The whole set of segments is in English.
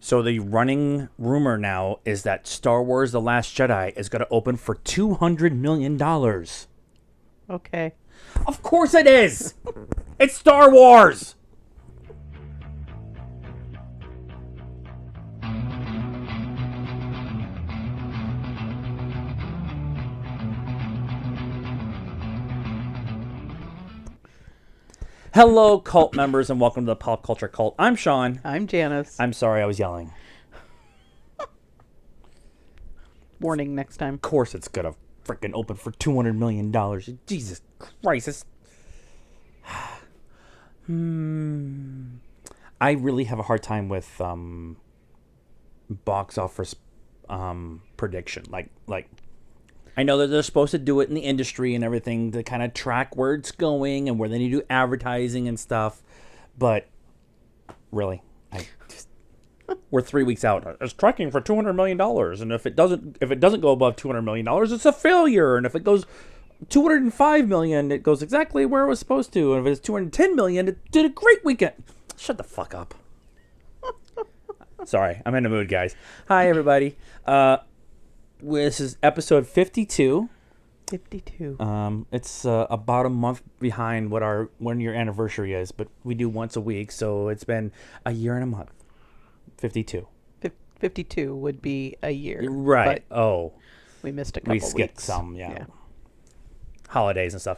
So the running rumor now is that Star Wars The Last Jedi is going to open for $200 million. Okay. Of course it is! It's Star Wars! Hello, cult members, and welcome to the Pop Culture Cult. I'm Sean. I'm Janice. I'm sorry I was yelling. Warning next time. Of course it's gonna freaking open for $200 million. Jesus Christ. I really have a hard time with box office prediction. Like I know that they're supposed to do it in the industry and everything to kind of track where it's going and where they need to do advertising and stuff, but really, we're 3 weeks out. It's tracking for $200 million, and if it doesn't go above $200 million, it's a failure. And if it goes $205 million, it goes exactly where it was supposed to. And if it's $210 million, it did a great weekend. Shut the fuck up. Sorry, I'm in the mood, guys. Hi, everybody. This is episode 52. 52. It's about a month behind what our 1 year anniversary is, but we do once a week, so it's been a year and a month. 52. 52 would be a year. Right. Oh. We missed a couple weeks. We skipped some, yeah. Holidays and stuff.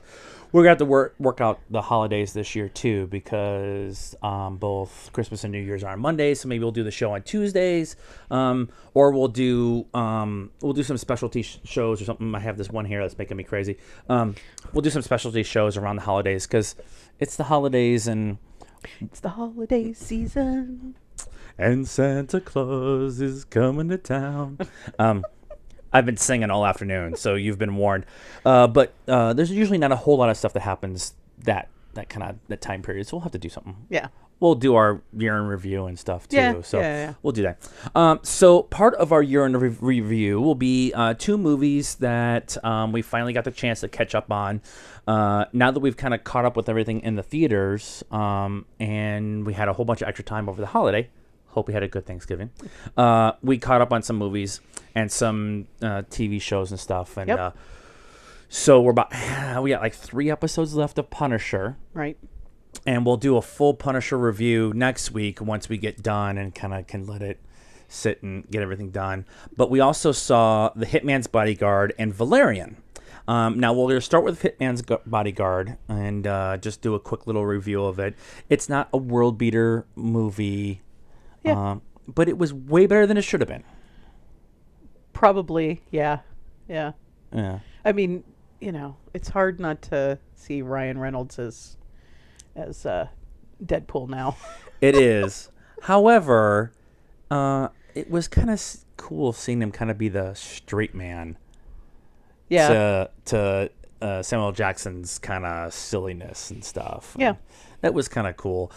We're going to have to work out the holidays this year, too, because both Christmas and New Year's are on Mondays, so maybe we'll do the show on Tuesdays, or we'll do some specialty shows or something. I have this one here that's making me crazy. We'll do some specialty shows around the holidays, because it's the holidays, and it's the holiday season. And Santa Claus is coming to town. I've been singing all afternoon, so you've been warned. But there's usually not a whole lot of stuff that happens that time period, so we'll have to do something. Yeah. We'll do our year in review and stuff too. Yeah. We'll do that. So part of our year in review will be 2 movies that we finally got the chance to catch up on. Now that we've kind of caught up with everything in the theaters, and we had a whole bunch of extra time over the holiday. Hope we had a good Thanksgiving. We caught up on some movies and some TV shows and stuff. And so we got like 3 episodes left of Punisher. Right. And we'll do a full Punisher review next week once we get done and kind of can let it sit and get everything done. But we also saw The Hitman's Bodyguard and Valerian. Now, we're going to start with Hitman's Bodyguard and just do a quick little review of it. It's not a world beater movie. Yeah. But it was way better than it should have been. Probably, yeah. I mean, it's hard not to see Ryan Reynolds as Deadpool now. It is. However, it was kind of cool seeing him kind of be the straight man. Yeah. To Samuel Jackson's kind of silliness and stuff. Yeah. That was kind of cool.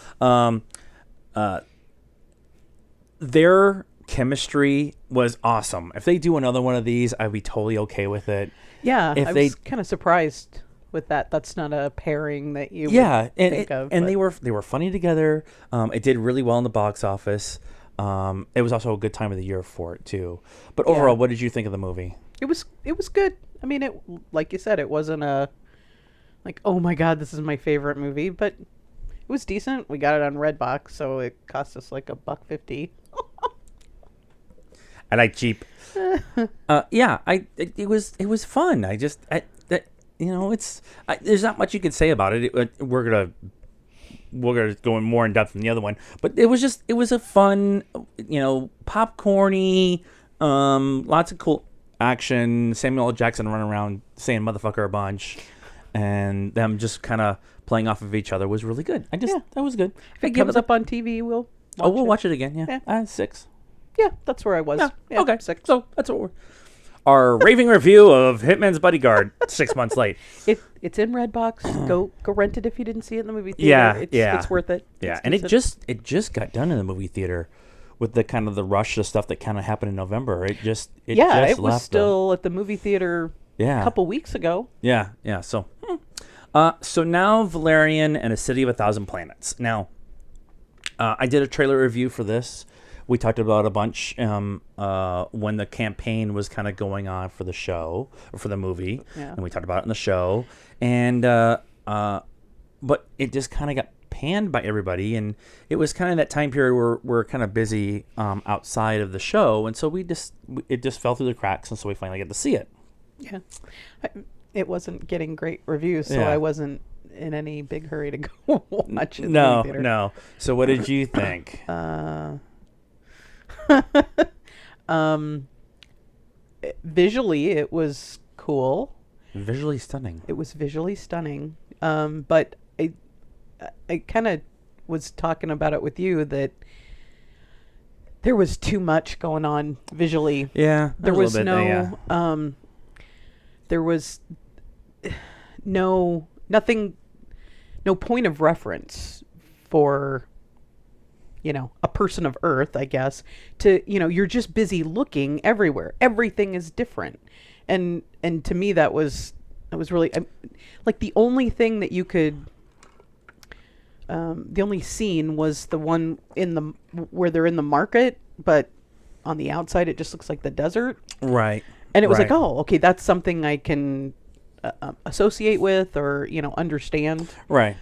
Their chemistry was awesome. If they do another one of these, I'd be totally okay with it. Yeah, I was kind of surprised with that. That's not a pairing that you would think of. And they were funny together. It did really well in the box office. It was also a good time of the year for it too. But overall, what did you think of the movie? It was good. I mean, it, like you said, it wasn't like, oh my God, this is my favorite movie, but it was decent. We got it on Redbox, so it cost us like $1.50. I like cheap. It was fun. There's not much you can say about it. We're gonna go in more in depth than the other one, but it was a fun, popcorny, lots of cool action. Samuel L. Jackson running around saying motherfucker a bunch, and them just kind of playing off of each other was really good. That was good. If it comes up on TV, we'll watch it again. Yeah. 6. Yeah, that's where I was. Yeah, okay. 6. So that's what we're... Our raving review of Hitman's Bodyguard 6 months late. It's in Redbox. Go rent it if you didn't see it in the movie theater. It's worth it. Yeah, and it just got done in the movie theater with the kind of the rush of stuff that kind of happened in November. It was still at the movie theater a couple weeks ago. Yeah. So now Valerian and a City of 1,000 Planets. Now, I did a trailer review for this. We talked about a bunch when the campaign was kind of going on for the show or for the movie, and we talked about it in the show. And but it just kind of got panned by everybody, and it was kind of that time period where we're kind of busy outside of the show, and so it just fell through the cracks, and so we finally get to see it. Yeah, it wasn't getting great reviews, so I wasn't in any big hurry to go watch it. No. So what did you think? Visually, it was cool. Visually stunning. It was visually stunning. But I kind of was talking about it with you that there was too much going on visually. Yeah, there was there was nothing, no point of reference for, a person of Earth, I guess, to, you're just busy looking everywhere. Everything is different. And to me, that was really, like, the only thing that you could, the only scene was the one where they're in the market, but on the outside, it just looks like the desert. Right. And it was like, oh, okay, that's something I can associate with or, understand. Right.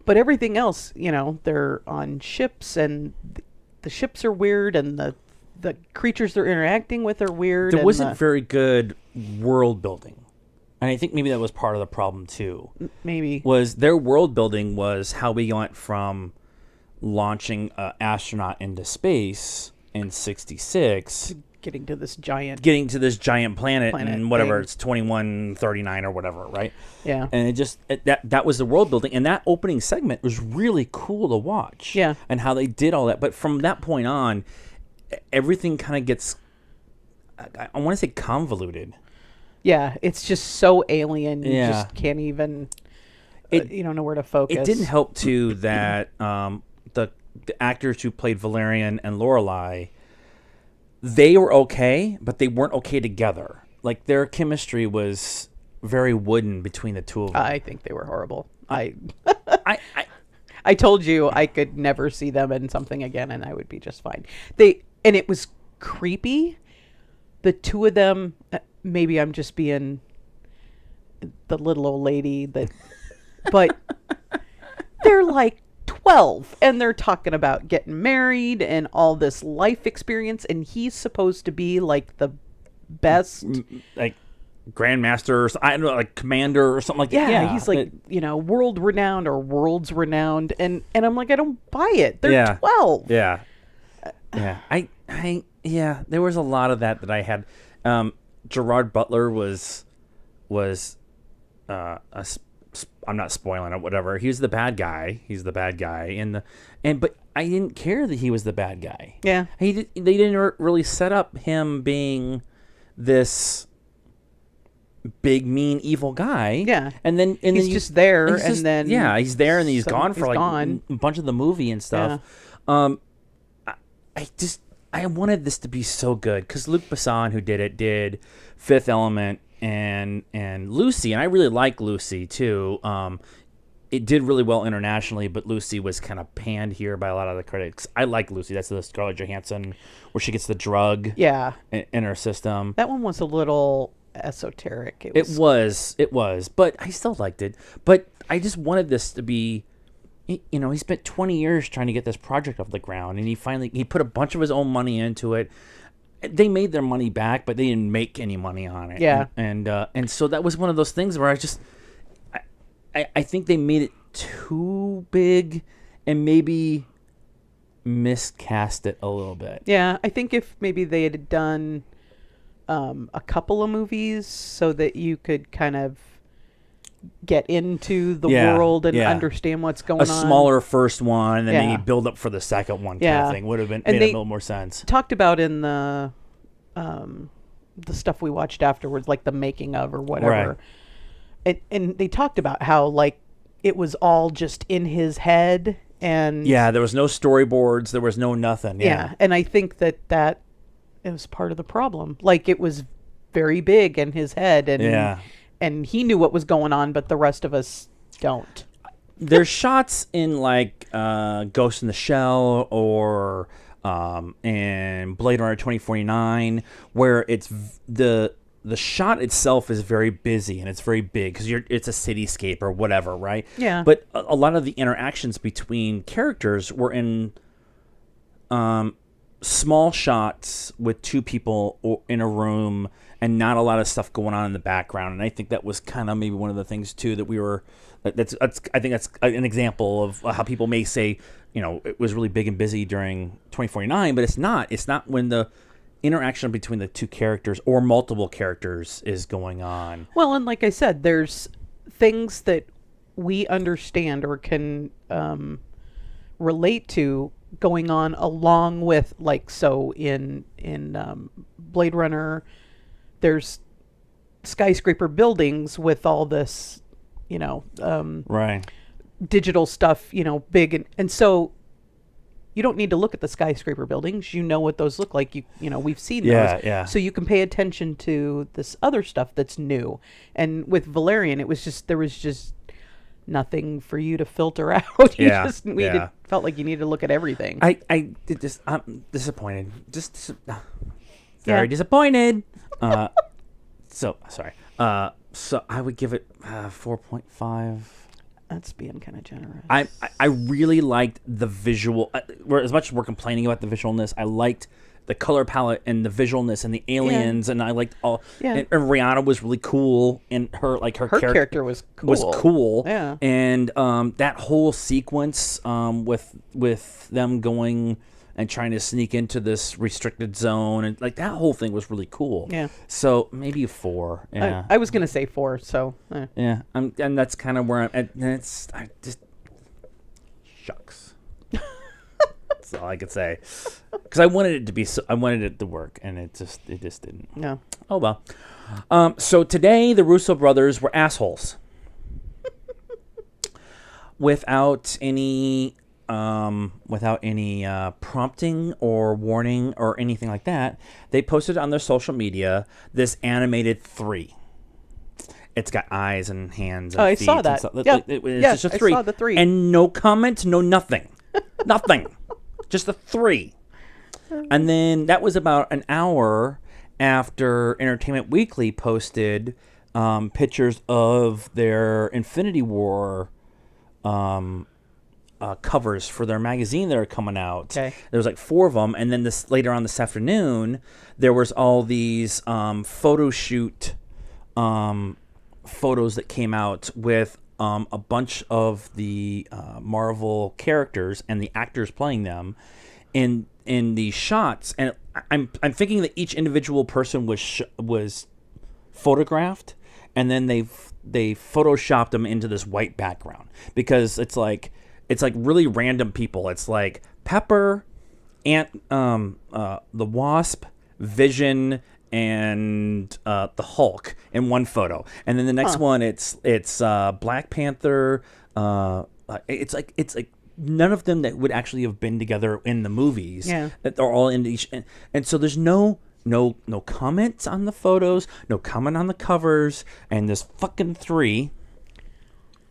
But everything else, they're on ships, and the ships are weird, and the creatures they're interacting with are weird. There wasn't very good world building. And I think maybe that was part of the problem, too. Maybe. Was their world building was how we went from launching an astronaut into space in 1966... Getting to this giant planet and whatever thing. It's 2139 or whatever, right? Yeah. And it just that was the world building, and that opening segment was really cool to watch. Yeah. And how they did all that, but from that point on, everything kind of gets, I want to say, convoluted. Yeah, it's just so alien. You Yeah. just can't even. You don't know where to focus. It didn't help too that the actors who played Valerian and Lorelei, they were okay, but they weren't okay together. Like, their chemistry was very wooden between the two of them. I think they were horrible. I told you I could never see them in something again, and I would be just fine. And it was creepy. The two of them. Maybe I'm just being the little old lady but they're like 12, and they're talking about getting married and all this life experience, and he's supposed to be like the best, like grandmaster, or I don't know, like commander or something like that. Yeah, he's like world renowned or world's renowned, and I'm like, I don't buy it. They're 12. Yeah. There was a lot of that I had. Gerard Butler was I'm not spoiling it, whatever. He was the bad guy. He's the bad guy, but I didn't care that he was the bad guy. Yeah, they didn't really set up him being this big, mean, evil guy. Yeah, and then he's just there, and then he's there, and he's gone for a bunch of the movie and stuff. Yeah. I wanted this to be so good because Luc Besson, who did Fifth Element and Lucy, and I really like Lucy too. It did really well internationally, but Lucy was kind of panned here by a lot of the critics. I like Lucy. That's the Scarlett Johansson where she gets the drug in her system. That one was a little esoteric. It was, but I still liked it. But I just wanted this to be, he spent 20 years trying to get this project off the ground, and he put a bunch of his own money into it. They made their money back, but they didn't make any money on it. Yeah. And so that was one of those things where I think they made it too big and maybe miscast it a little bit. Yeah, I think if maybe they had done a couple of movies so that you could kind of get into the world and understand what's going on. A smaller first one, and then maybe build up for the second one kind of thing would have made a little more sense. Talked about in the stuff we watched afterwards, like the making of or whatever. Right. And they talked about how, like, it was all just in his head. And there was no storyboards. There was no nothing. Yeah. And I think that it was part of the problem. Like, it was very big in his head. And he knew what was going on, but the rest of us don't. There's shots in, like, Ghost in the Shell or and Blade Runner 2049, where the shot itself is very busy and it's very big because it's a cityscape or whatever, right? Yeah. But a lot of the interactions between characters were in small shots with two people in a room and not a lot of stuff going on in the background. And I think that was kind of maybe one of the things too that we were. I think that's an example of how people may say, it was really big and busy during 2049, but it's not. It's not when the interaction between the two characters or multiple characters is going on. Well, and like I said, there's things that we understand or can relate to going on along with, like, so in Blade Runner, there's skyscraper buildings with all this, right, digital stuff, big, and so you don't need to look at the skyscraper buildings. You know what those look like. We've seen those. Yeah. So you can pay attention to this other stuff that's new. And with Valerian, there was just nothing for you to filter out. You just felt like you needed to look at everything. I'm disappointed. Very disappointed. So sorry. So I would give it 4.5. That's being kind of generous. I really liked the visual. As much as we're complaining about the visualness, I liked the color palette and the visualness and the aliens, and I liked all. Yeah. And Rihanna was really cool, and her character was cool. Yeah. And that whole sequence with them going and trying to sneak into this restricted zone, and like that whole thing was really cool. Yeah. So maybe a 4. Yeah. I was gonna say 4. So. Yeah. And that's kind of where I'm at. And I just shucks. That's all I could say. Because I wanted it to work, and it just didn't. No. Oh well. So today the Russo brothers were assholes. Without any prompting or warning or anything like that, they posted on their social media this animated 3. It's got eyes and hands and feet. I saw that. Yeah. It's just a 3. I saw the 3. And no comment, no nothing. Nothing. Just a 3. And then that was about an hour after Entertainment Weekly posted pictures of their Infinity War covers for their magazine that are coming out. Okay. There was like 4 of them, and then later on this afternoon, there was all these photo shoot photos that came out with a bunch of the Marvel characters and the actors playing them in these shots, and I'm thinking that each individual person was photographed, and then they photoshopped them into this white background because it's like really random people. It's like Pepper, the Wasp, Vision, and the Hulk in one photo, and then the next one it's Black Panther. It's like none of them that would actually have been together in the movies. Yeah, that they're all in each, and so there's no comments on the photos, no comment on the covers, and this fucking 3.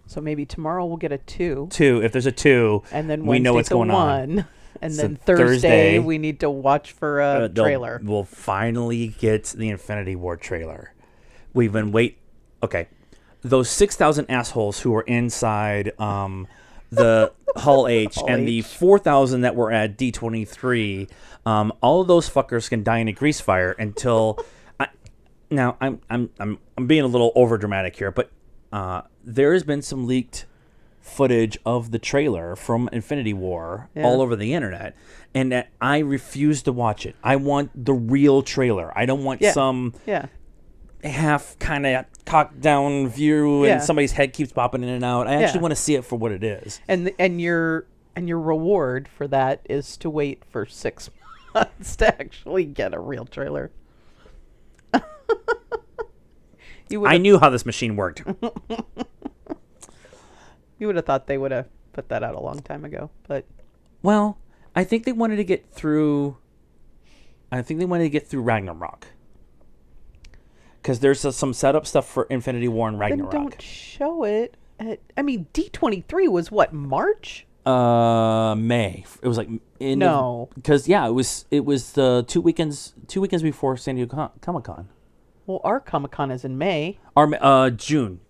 So maybe tomorrow we'll get a 2. 2, if there's a 2, and then we know what's going 1, on. And So then Thursday we need to watch for a trailer. We'll finally get the Infinity War trailer. We've been Okay, those 6,000 assholes who were inside the Hall H and the 4,000 that were at D23, all of those fuckers can die in a grease fire until. Now I'm being a little over dramatic here, but there has been some leaked footage of the trailer from Infinity War all over the internet, and that I refuse to watch it. I want the real trailer. I don't want some half kind of cocked down view and somebody's head keeps popping in and out. I actually want to see it for what it is. And your reward for that is to wait for 6 months to actually get a real trailer. I knew how this machine worked. You would have thought they would have put that out a long time ago, but well, I think they wanted to get through. Ragnarok, because there's some setup stuff for Infinity War and Ragnarok. Then don't show it. D23 was what, March? May. It was like in No. because it was the two weekends before San Diego Comic Con. Well, our Comic Con is in May. Our June.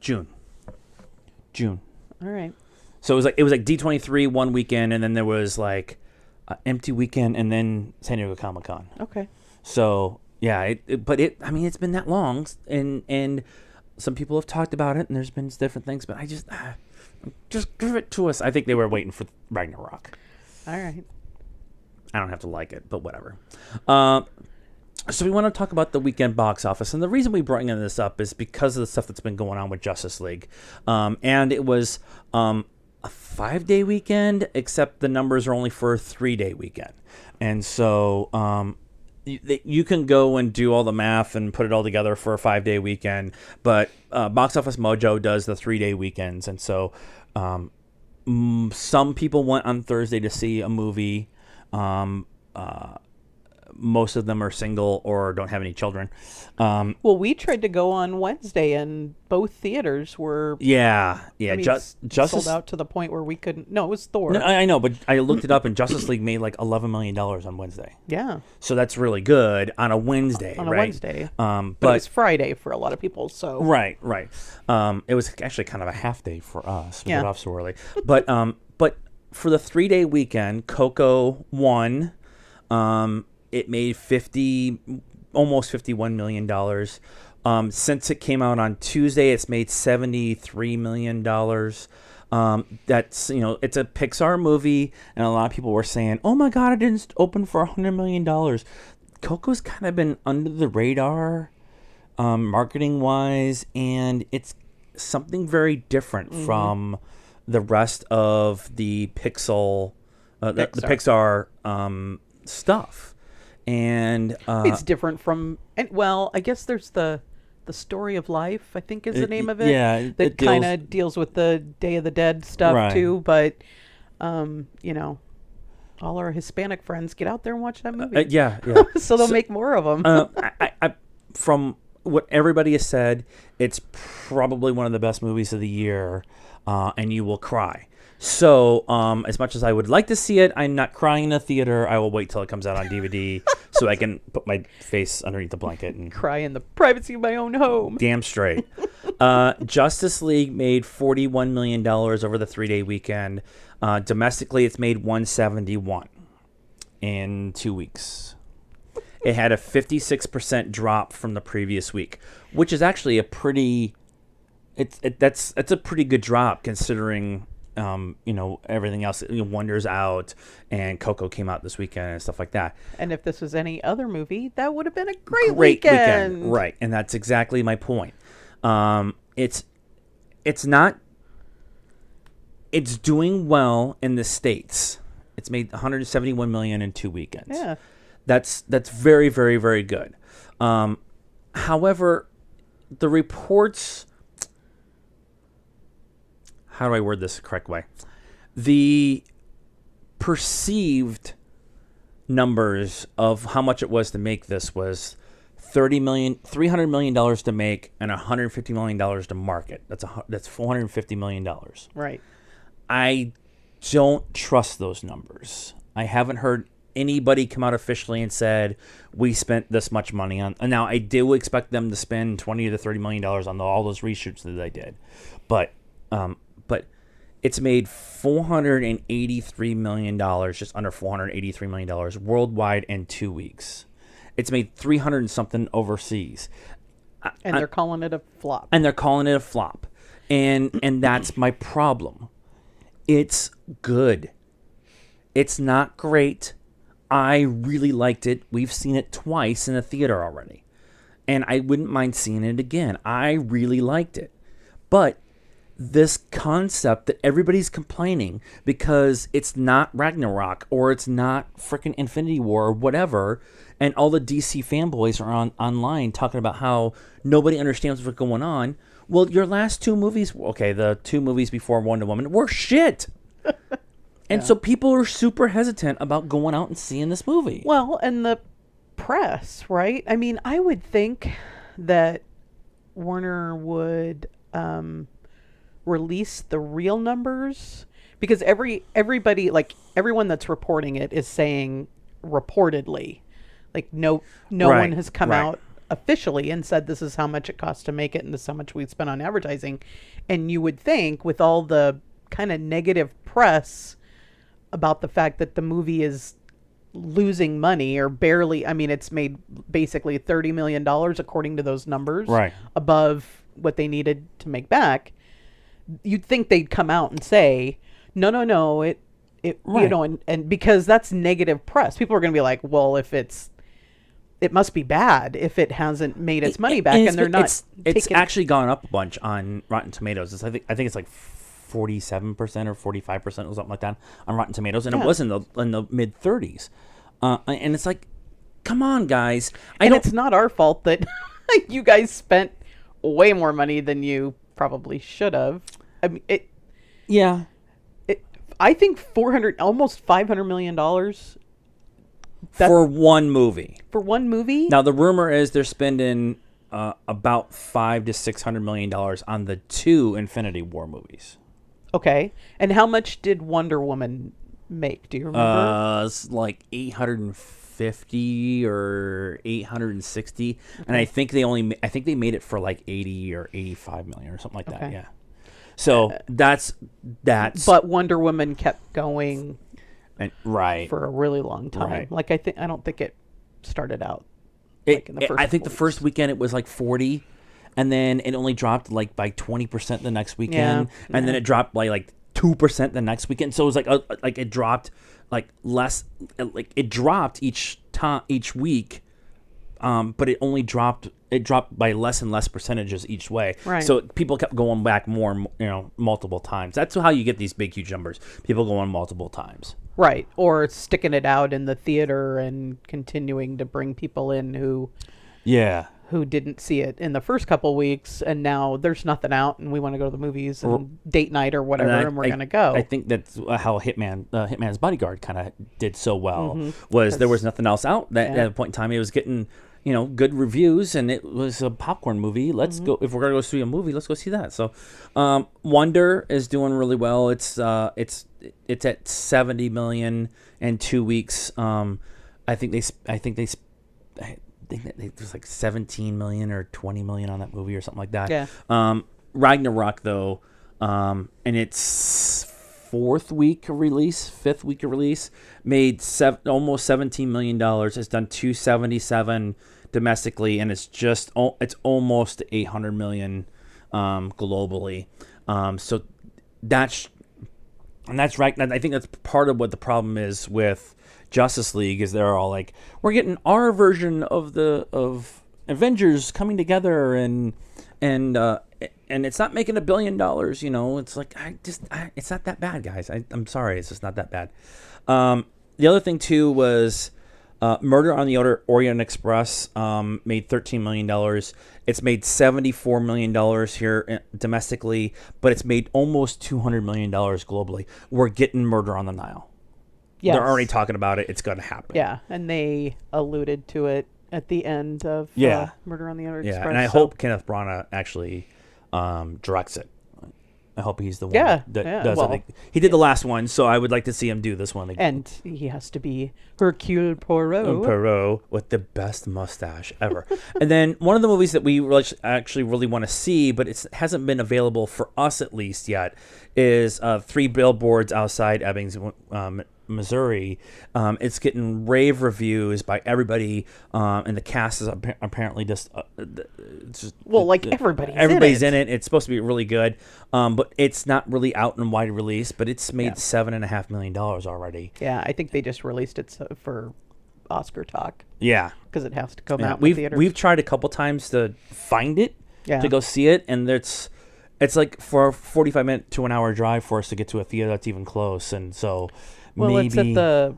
All right. So it was like D23 one weekend, and then there was like empty weekend, and then San Diego Comic Con. Okay. So yeah, I mean, it's been that long, and some people have talked about it, and there's been different things, but I just give it to us. I think they were waiting for Ragnarok. All right. I don't have to like it, but whatever. So we want to talk about the weekend box office, and the reason we bring this up is because of the stuff that's been going on with Justice League, and it was a 5-day weekend, except the numbers are only for a 3-day weekend, and so you can go and do all the math and put it all together for a 5-day weekend, but Box Office Mojo does the 3-day weekends, and so some people went on Thursday to see a movie. Most of them are single or don't have any children. Well, we tried to go on Wednesday, and both theaters were I mean, Justice sold out to the point where we couldn't. No, it was Thor. No, I know, but I looked it up, and Justice League made like $11 million on Wednesday. Yeah. So that's really good on a Wednesday, on a right? Wednesday. But it's Friday for a lot of people, so. Right. It was actually kind of a half day for us. We got off so early. But for the 3-day weekend, Coco won. It made almost $51 million. Since it came out on Tuesday, it's made $73 million. That's, it's a Pixar movie, and a lot of people were saying, oh my God, it didn't open for $100 million. Coco's kind of been under the radar, marketing-wise, and it's something very different from the rest of the the Pixar stuff. And it's different from, well, I guess there's the Story of Life, I think is the name of it. Yeah, that kind of deals with the Day of the Dead stuff too. But all our Hispanic friends, get out there and watch that movie. Yeah. So they'll make more of them. I from what everybody has said, it's probably one of the best movies of the year, and you will cry. So, as much as I would like to see it, I'm not crying in the theater. I will wait till it comes out on DVD so I can put my face underneath the blanket and cry in the privacy of my own home. Damn straight. Justice League made $41 million over the 3-day weekend. Domestically, it's made $171 in 2 weeks. It had a 56% drop from the previous week, which is actually a pretty. That's a pretty good drop considering. Everything else, Wonder's out, and Coco came out this weekend and stuff like that. And if this was any other movie, that would have been a great weekend. Right? And that's exactly my point. It's not. It's doing well in the States. It's made $171 million in 2 weekends. Yeah, that's very, very, very good. However, the reports. How do I word this the correct way? The perceived numbers of how much it was to make this was $300 million to make and $150 million to market. That's $450 million. Right. I don't trust those numbers. I haven't heard anybody come out officially and said we spent this much money on. Now I do expect them to spend $20 to $30 million on all those reshoots that they did, but it's made $483 million, just under $483 million worldwide in 2 weeks. It's made 300 and something overseas. And they're calling it a flop. And that's my problem. It's good. It's not great. I really liked it. We've seen it twice in the theater already. And I wouldn't mind seeing it again. I really liked it. But this concept that everybody's complaining because it's not Ragnarok or it's not frickin' Infinity War or whatever, and all the DC fanboys are online talking about how nobody understands what's going on. Well, your last 2 movies, the 2 movies before Wonder Woman were shit. And so people are super hesitant about going out and seeing this movie. Well, and the press, right? I mean, I would think that Warner would release the real numbers because everybody, like everyone that's reporting it is saying reportedly, like no Right, one has come right. out officially and said this is how much it costs to make it and this is how much we spent on advertising. And you would think with all the kind of negative press about the fact that the movie is losing money or barely, I mean, it's made basically $30 million according to those numbers, Right. above what they needed to make back. You'd think they'd come out and say, no, it Right. you know, and because that's negative press. People are going to be like, well, if it must be bad if it hasn't made its money back, and they're not. It's taking, actually gone up a bunch on Rotten Tomatoes. I think it's like 47% or 45% or something like that on Rotten Tomatoes, and it was in the mid 30s. And it's like, come on, guys! it's not our fault that you guys spent way more money than you probably should have. I mean, Yeah. I think almost $500 million For one movie. for one movie. Now the rumor is they're spending about $500 to $600 million on the 2 Infinity War movies. Okay, and how much did Wonder Woman make? Do you remember? It's like 850 or 860, and I think they made it for like 80 or 85 million or something like that. Okay. Yeah. So that's But Wonder Woman kept going right. for a really long time. Right. Like I don't think it started out like in the first I think the couple first weekend it was like 40, and then it only dropped like by 20% the next weekend, and then it dropped by like 2% the next weekend. So it was like it dropped like less, like it dropped each week, but it only dropped by less and less percentages each way. Right. So people kept going back more, multiple times. That's how you get these big, huge numbers. People go on multiple times. Right, or sticking it out in the theater and continuing to bring people in who didn't see it in the first couple weeks, and now there's nothing out, and we want to go to the movies and date night or whatever, and we're gonna go. I think that's how Hitman's Bodyguard kind of did so well. Was there was nothing else out at a point in time. It was getting good reviews, and it was a popcorn movie. Let's go. If we're gonna go see a movie, let's go see that. So, Wonder is doing really well. It's at 70 million in 2 weeks. I think it was like 17 million or 20 million on that movie or something like that. Yeah. Ragnarok though, in its fifth week of release, made almost $17 million. It's done 277 domestically, and it's almost 800 million globally. So that's right. And I think that's part of what the problem is with Justice League, is they're all like, we're getting our version of Avengers coming together, and it's not making $1 billion. It's like it's not that bad, guys. I'm sorry, it's just not that bad. The other thing too was Murder on the Orient Express made $13 million. It's made $74 million here domestically, but it's made almost $200 million globally. We're getting Murder on the Nile. Yes. They're already talking about it. It's going to happen. Yeah, and they alluded to it at the end of Murder on the Orient Express. Yeah, and I hope Kenneth Branagh actually directs it. I hope he's the one that does it. He did the last one, so I would like to see him do this one again. And he has to be Hercule Poirot. Poirot with the best mustache ever. And then one of the movies that we actually really want to see, but it hasn't been available for us at least yet, is 3 Billboards Outside Ebbing, Missouri. It's getting rave reviews by everybody, and the cast is apparently just everybody's in it. It's supposed to be really good, but it's not really out in wide release. But it's made $7.5 million already. Yeah, I think they just released it for Oscar talk. Yeah, because it has to come out. We've tried a couple times to find it to go see it, and it's like for a 45-minute to an hour drive for us to get to a theater that's even close, and so. Well, maybe, it's at the...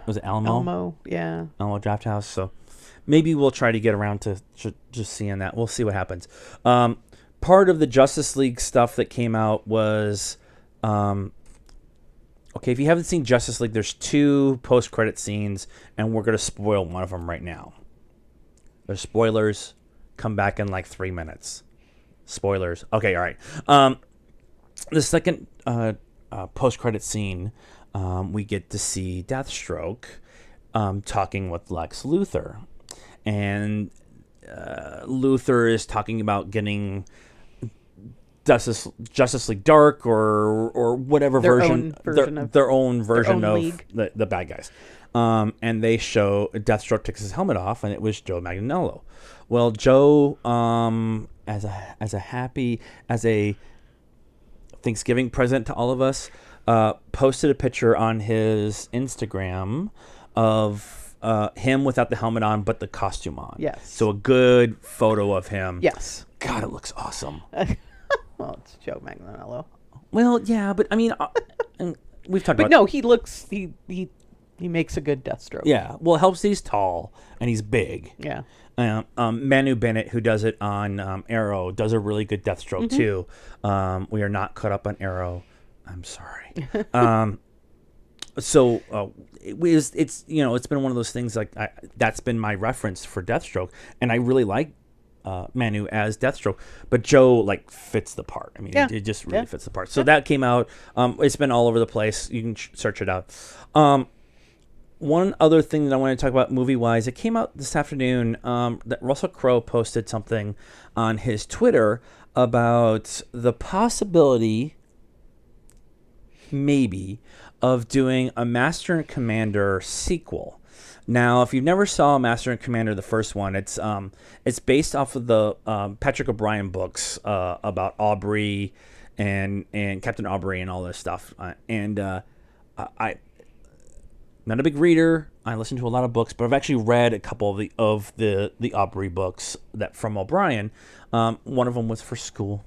was it Alamo? Alamo, yeah. Alamo Draft House. So maybe we'll try to get around to just seeing that. We'll see what happens. Part of the Justice League stuff that came out was... okay, if you haven't seen Justice League, there's 2 post-credit scenes, and we're going to spoil one of them right now. There's spoilers. Come back in like 3 minutes. Spoilers. Okay, all right. The second... post-credit scene, we get to see Deathstroke talking with Lex Luthor. And Luthor is talking about getting Justice League Dark or whatever their own version of league. the bad guys. And they show Deathstroke takes his helmet off, and it was Joe Manganiello. Well, Joe, as a Thanksgiving present to all of us, posted a picture on his Instagram of him without the helmet on, but the costume on. Yes. So a good photo of him. Yes. God, it looks awesome. Well, it's Joe Manganiello. Well, yeah, but I mean, we've talked about. But no, he looks. He makes a good Deathstroke. Yeah. Well, it helps that he's tall and he's big. Yeah. Manu Bennett, who does it on Arrow, does a really good Deathstroke too. We are not caught up on Arrow. I'm sorry. So it's been one of those things like that's been my reference for Deathstroke, and I really like Manu as Deathstroke, but Joe like fits the part. I mean, it just really fits the part. So that came out. It's been all over the place. You can search it out. One other thing that I want to talk about movie-wise, it came out this afternoon that Russell Crowe posted something on his Twitter about the possibility, maybe, of doing a Master and Commander sequel. Now, if you've never saw Master and Commander, the first one, it's based off of the Patrick O'Brien books about Aubrey and Captain Aubrey and all this stuff. I'm not a big reader. I listen to a lot of books, but I've actually read a couple of the Aubrey books that from O'Brien. One of them was for school,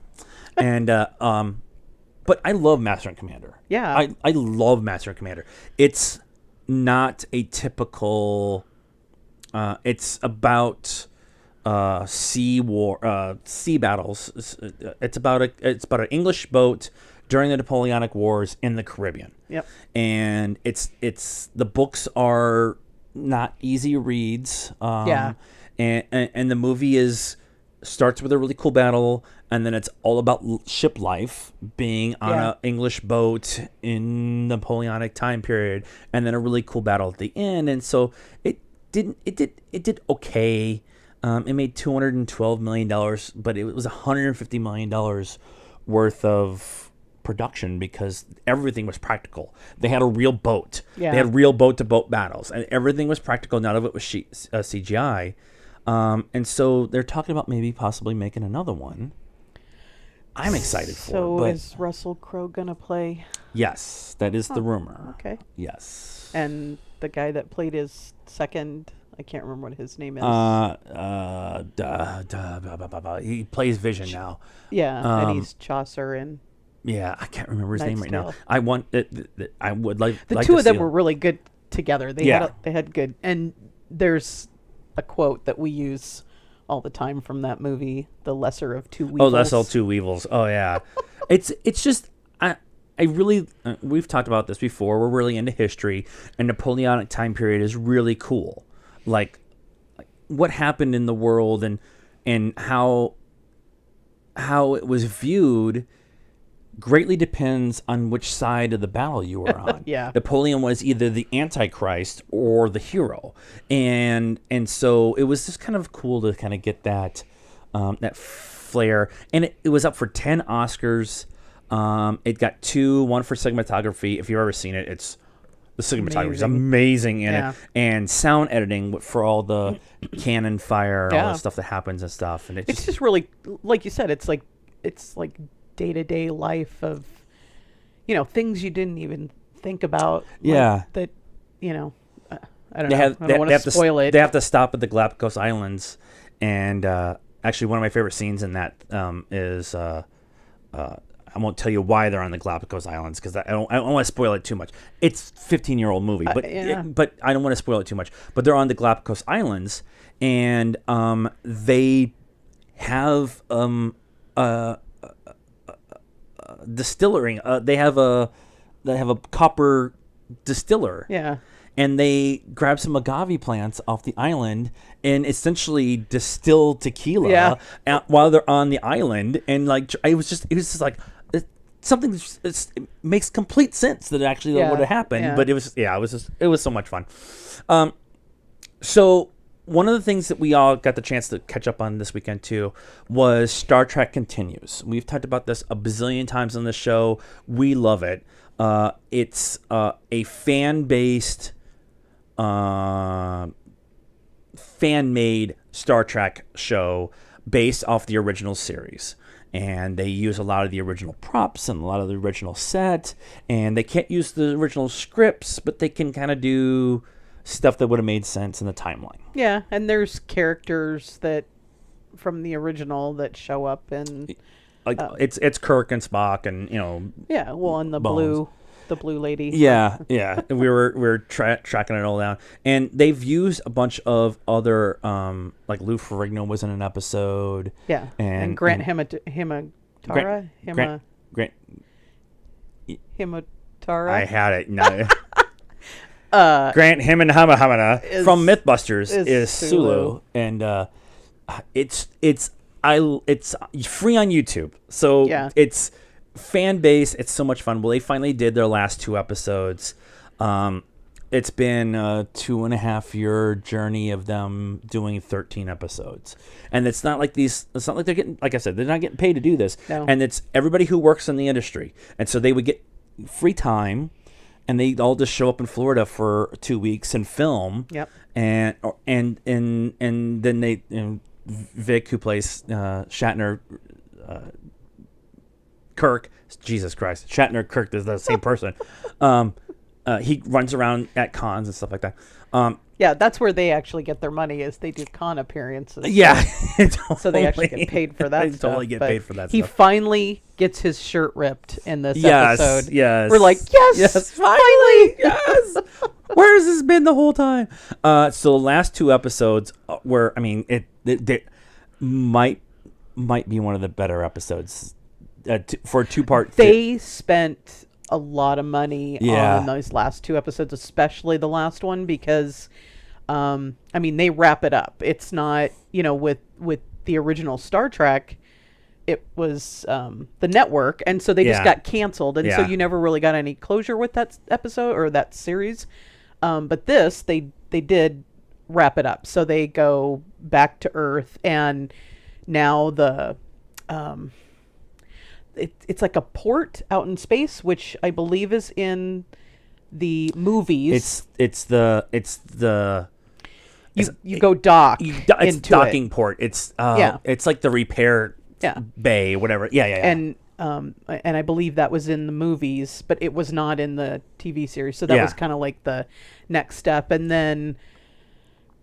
and but I love Master and Commander. Yeah, I love Master and Commander. It's not a typical. It's about sea battles. It's about an English boat during the Napoleonic Wars in the Caribbean. Yep. And it's the books are not easy reads. And the movie starts with a really cool battle, and then it's all about ship life, being on an English boat in the Napoleonic time period, and then a really cool battle at the end. And so it did okay. It made $212 million, but it was $150 million worth of production because everything was practical. They had a real boat. Yeah. They had real boat-to-boat battles, and everything was practical. None of it was CGI. And so they're talking about maybe possibly making another one. I'm excited for it. So is Russell Crowe going to play? Yes, that is the rumor. Okay. Yes. And the guy that played his second, I can't remember what his name is. He plays Vision now. Yeah, and he's Chaucer and... Yeah, I can't remember his name right now. I would like the two of them were really good together. They had good, and there's a quote that we use all the time from that movie, "The Lesser of Two Weevils." Oh, that's all two weevils. Oh yeah, it's just I really we've talked about this before. We're really into history, and Napoleonic time period is really cool. Like what happened in the world and how it was viewed greatly depends on which side of the battle you were on. Yeah. Napoleon was either the Antichrist or the hero. And so it was just kind of cool to kind of get that that flair. And it was up for 10 Oscars. It got 2, one for cinematography. If you've ever seen it, it's the cinematography is amazing in it. And sound editing for all the cannon fire, all the stuff that happens and stuff. And it's just really, like you said, it's like day-to-day life of, things you didn't even think about. Yeah. That, I don't know. I don't want to spoil it. They have to stop at the Galapagos Islands. And actually, one of my favorite scenes in that is, I won't tell you why they're on the Galapagos Islands because I don't want to spoil it too much. It's a 15-year-old movie, but I don't want to spoil it too much. But they're on the Galapagos Islands, and they have distillery. They have a copper distiller. Yeah. And they grab some agave plants off the island and essentially distill tequila while they're on the island. And it was just like something it makes complete sense that actually that would have happened. But it was so much fun. So one of the things that we all got the chance to catch up on this weekend too was Star Trek Continues. We've talked about this a bazillion times on the show. We love it. It's a fan-based, fan-made Star Trek show based off the original series. And they use a lot of the original props and a lot of the original set. And they can't use the original scripts, but they can kind of do stuff that would have made sense in the timeline. Yeah, and there's characters that from the original that show up and it's Kirk and Spock and and the Bones. blue lady. Yeah. we were tracking it all down, and they've used a bunch of other like Lou Ferrigno was in an episode. Yeah, and Grant Himatara. I had it. No. Grant Hamana from MythBusters is Sulu, and it's free on YouTube, so it's fan base. It's so much fun. Well, they finally did their last 2 episodes. It's been a 2.5-year journey of them doing 13 episodes, and it's not like they're getting, like I said, they're not getting paid to do this. No. And it's everybody who works in the industry, and so they would get free time. And they all just show up in Florida for 2 weeks and film. Yep. And then they, Vic, who plays Shatner, Kirk, Jesus Christ, Shatner, Kirk is the same person. He runs around at cons and stuff like that. Yeah, that's where they actually get their money, is they do con appearances. Yeah. So they actually get paid for that they stuff. Totally get paid for that he stuff. He finally gets his shirt ripped in this episode. Yes. We're like, yes, finally. Yes. Where has this been the whole time? So the last 2 episodes were, I mean, it might be one of the better episodes for a 2-part. They spent a lot of money on those last 2 episodes, especially the last one, because I mean, they wrap it up. It's not, with the original Star Trek, it was the network, and so they just got canceled, and so you never really got any closure with that episode or that series. But this, they did wrap it up. So they go back to Earth, and now it's like a port out in space, which I believe is in the movies. It's you go dock. It's docking port. It's it's like the repair bay, whatever. Yeah. And I believe that was in the movies, but it was not in the TV series. So that was kind of like the next step. And then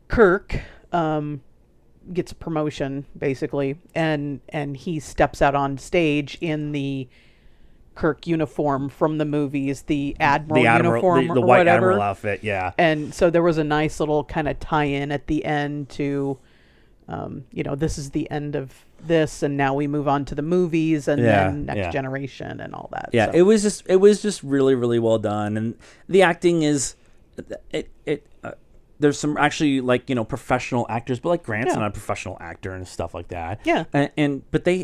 Kirk gets a promotion, basically, and he steps out on stage in the Kirk uniform from the movies, the Admiral uniform, the or white whatever. Admiral outfit, yeah. And so there was a nice little kind of tie-in at the end to, this is the end of this, and now we move on to the movies, and then Next Generation and all that. Yeah, so. it was just really, really well done, and the acting is there's some actually professional actors, but like Grant's not a professional actor and stuff like that. Yeah. But they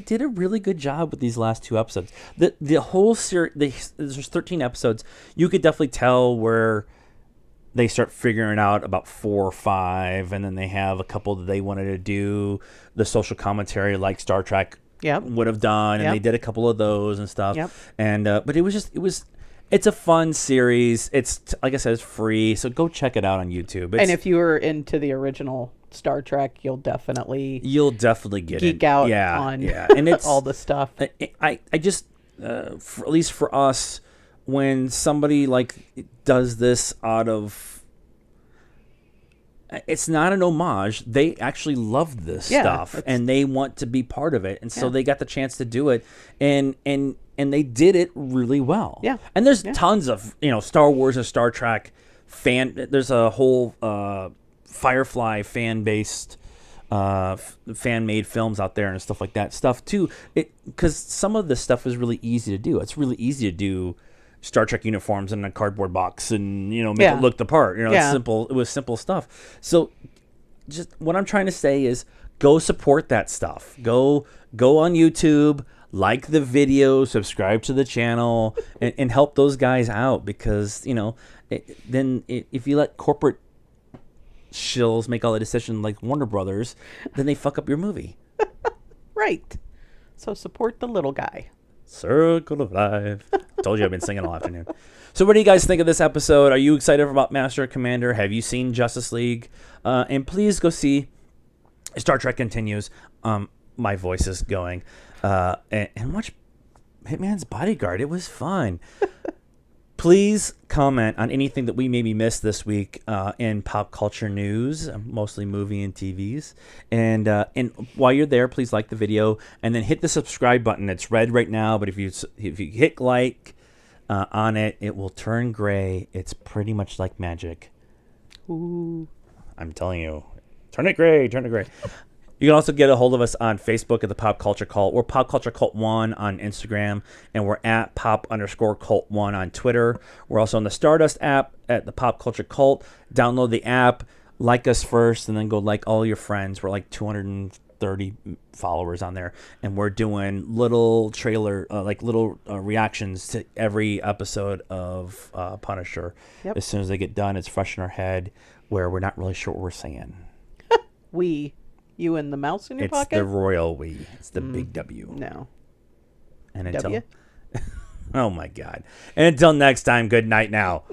did a really good job with these last 2 episodes. The whole series, there's 13 episodes. You could definitely tell where they start figuring out about 4 or 5, and then they have a couple that they wanted to do the social commentary like Star Trek would have done, and they did a couple of those and stuff. Yep. And but it's a fun series. It's, like I said, it's free, so go check it out on YouTube. And if you were into the original Star Trek, you'll definitely get geek out on and it's all the stuff. I just at least for us, when somebody does this out of, it's not an homage. They actually love this stuff, and they want to be part of it, and so they got the chance to do it, and they did it really well. Yeah. And there's tons of, Star Wars and Star Trek there's a whole Firefly fan-based, fan-made films out there and stuff like that stuff too. Because some of this stuff is really easy to do. It's really easy to do Star Trek uniforms in a cardboard box and, make it look the part. It's simple. It was simple stuff. So just what I'm trying to say is go support that stuff. Go on YouTube. like the video, subscribe to the channel, and help those guys out, because if you let corporate shills make all the decisions like Warner Brothers, then they fuck up your movie. Right. So support the little guy. Circle of Life. Told you I've been singing all afternoon. So what do you guys think of this episode? Are you excited about Master and Commander? Have you seen Justice League? And please go see Star Trek Continues. My voice is going. And watch Hitman's Bodyguard. It was fun. Please comment on anything that we maybe missed this week in pop culture news, mostly movie and TVs. And while you're there, please like the video and then hit the subscribe button. It's red right now, but if you hit like on it, it will turn gray. It's pretty much like magic. Ooh. I'm telling you, turn it gray, turn it gray. You can also get a hold of us on Facebook at the Pop Culture Cult. We're Pop Culture Cult 1 on Instagram, and we're at Pop_Cult 1 on Twitter. We're also on the Stardust app at the Pop Culture Cult. Download the app, like us first, and then go like all your friends. We're like 230 followers on there, and we're doing little reactions to every episode of Punisher. Yep. As soon as they get done, it's fresh in our head, where we're not really sure what we're saying. You and the mouse in your it's pocket? It's the royal we. It's the big W. No. And until W? Oh my God. And until next time, good night now.